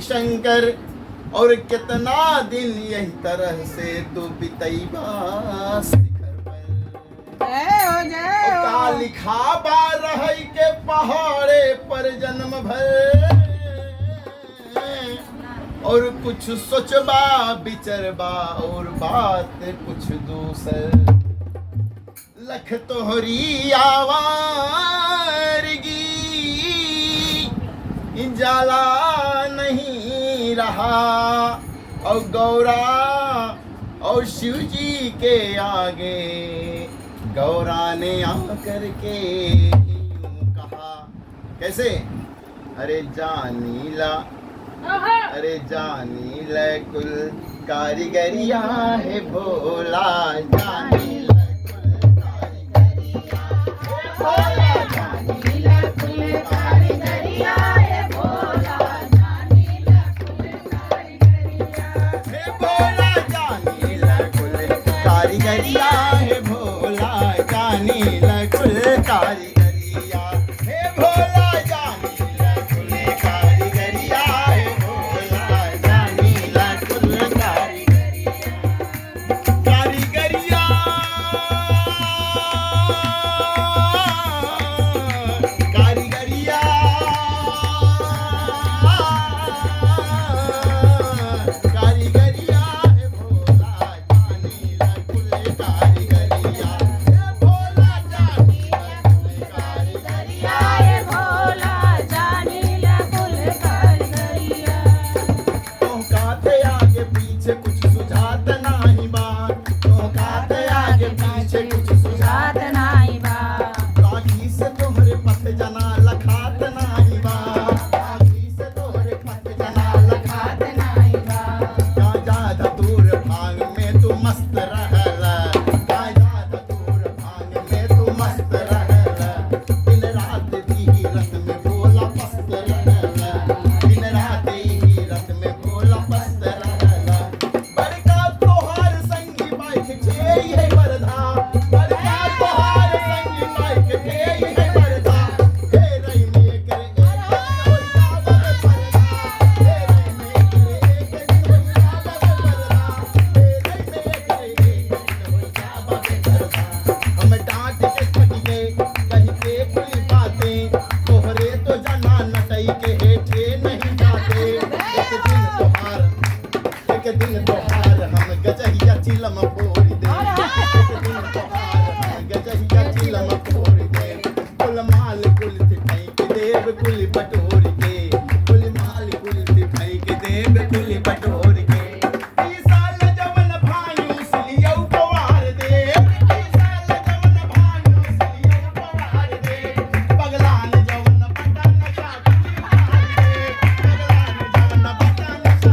शंकर। और कितना दिन यही तरह से तू बितैबा शिखर पर। जय हो जय हो। का लिखा बा रहै के पहाड़े पर जन्म भर। और कुछ सोचबा बिचरबा और बात कुछ दूसर। लख तोहरी आवारगी जाला नहीं रहा। और गौरा और शिव जी के आगे गौरा ने आकर के यूं कहा। कैसे? अरे जानीला, अरे जानीला कुल कारीगरिया है भोला। जानीला कुल कारीगरिया है भोला। जानीला कुल कारीगरिया है भोला। जानीला कुल कारीगरिया है भोला। जानीला कुल कारीगरिया है भोला। जानीला कुल कारीगरिया है भोला। जानीला कुल कारीगरिया है भोला। जानीला कुल कारीगरिया कारीगरिया कारीगरिया कारीगरिया है भोला। जानीला कुल कारीगरिया है भोला। जानीला कुल कारीगरिया जय भोला जानीला कुल कारीगरिया। तोहकाते आगे पीछे कुछ सुझात नाही बा। तोहकाते आगे पीछे कुछ सुझात रात नाई बा। आखी से तोहरे पत जना लखात नाही बा। आखी से तोहरे पत जना लखात नाई बा। गाजा धतूर भांग में तू मस्त रहला। गाजा धतूर भांग में तू मस्त रहला। दिन रात दी रत में भोला पस्त रहला। दिन रात ही रत में भोला पस्त रहला। बड़का तोहार संगी बाइक छे ये बरधा। बड़का तोहार संगी बाइक छे ये बरधा। हे रई में करे एक दिन होई जावे परधा। हे रई में करे एक दिन होई जावे परधा। हे रई में करे एक दिन होई जावे परधा। हम डांट के कट गए कहीं के खुली बातें। तोहरे तो जना नटई के हेठे नहीं जाते। एक दिन तोहार हम गजहिया चिलम फोड़ दे। एक दिन तोहार हम गजहिया चिलम फोड़ दे। कुल माल कुल फेंक देव कुल बटोर के। कुल माल कुल फेंक देव कुल बटोर के। ई साल जवन भानु सिलियौ पवार दे। ई साल जवन भानु सिलियौ पवार दे। पगलान जवन बटन शादी मार दे। पगलान जवन बटन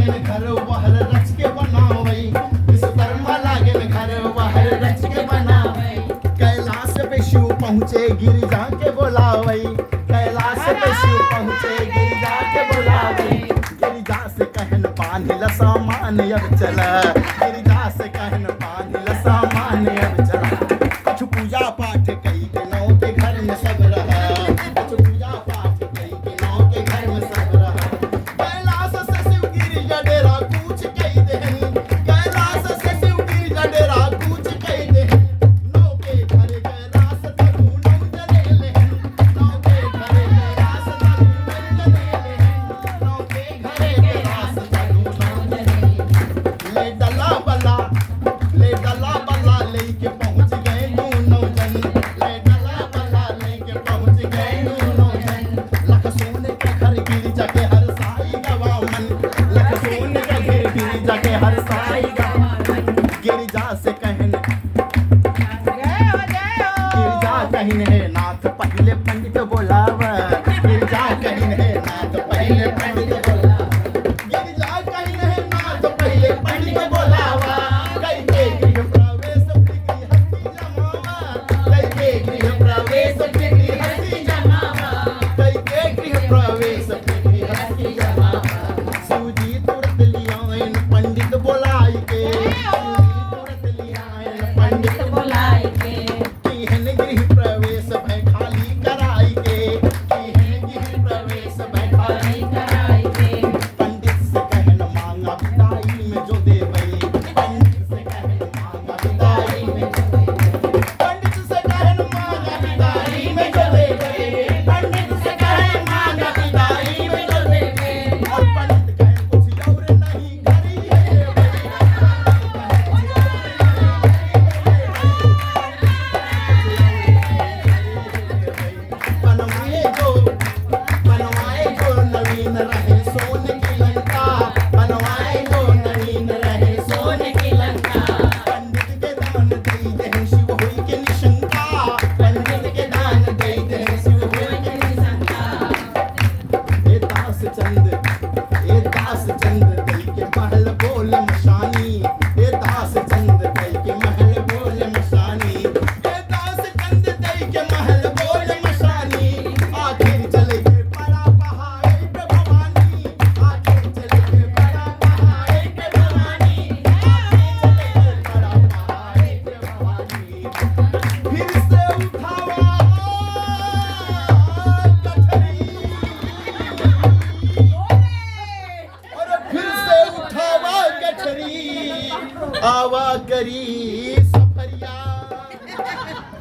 लागे घर वहर रच के बनावई विश्वकर्मा लागे घर वहर रच के बनावई कैलाश पे शिव पहुँचे गिरिजा के बोलावई कैलाश पे शिव पहुँचे गिरिजा के बोलावई गिरिजा से कहन बांधिल सामान अब चला गिरिजा से कहन बांधिल सामान अब चला कुछ पूजा पाठ कई के नौ के घर में सब रहा कुछ पूजा पाठ कई के नौ के घर में सब रहा कैलाश से शिव गिरिजा डेरा कूच कई देहन कैलाश से शिव गिरिजा डेरा कूच कई देहन नौ के घर कैलाश तनु नौ जने लेहन नौ के घर कैलाश तनु नौ जने लेहन नौ के घर कैलाश तनु नौ जने ले डला बला लेके पहुंच गए नौ जन ले डला बला लेके पहुंच गए नौ जन लख सोने के घर गिरिजा के हर साई गवा मन लख सोने के घर गिरिजा के हर साई गवा मन गिरिजा से कहन गिरिजा कहिन है नाथ पहले पंडित बोलावा गिरिजा कहिन है नाथ पहले पंडित बोलावा गिरिजा कहिन है नाथ पहले पंडित बोलावा कई के गृह प्रवेश बिगड़ी हस्ती जमावा कई के गृह प्रवेश बिगड़ी हस्ती जमावा कई के गृह प्रवेश बिगड़ी हस्ती जमावा शिवजी तुरंत लियाइन पंडित बोलाई के शिवजी तुरंत लियाइन पंडित बुलाई के किहन गृह प्रवेश भय खाली कराई के किहन गृह प्रवेश भय खाली कराई के पंडित से कहन मांगा विदाई में जो देवई पंडित से कहन मांगा विदाई में जो देवई पंडित से कहन मांगा विदाई में जो देवई पंडित से कहन मांगा विदाई में जो देवई और पंडित कहन कुछ और नहीं करी है बनवाए जो नवीन रहे सोने की लंका बनवाए जो नवीन रहे सोने की लंका पंडित के दान दई दे शिव होई के निशंका पंडित के दान दई दे शिव होई के निशंका ए दास चंद दई के महल बोल मशानी ए दास चंद दई के महल बोल मशानी ए दास चंद दई के महल बोल मशानी आखिर चले के बड़ा पहाड़ पे भवानी आखिर चले के बड़ा पहाड़ पे भवानी आखिर चले के बड़ा पहाड़ पे भवानी फिर से उठावा कठरी और फिर से उठावा गठरी आवा करी सफरिया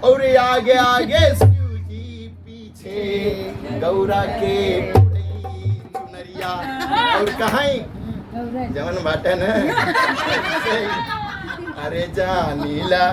और आगे आगे शिव जी पीछे गौरा के उड़ई चुनरिया और कहीं जवन बाटे न अरे जा नीला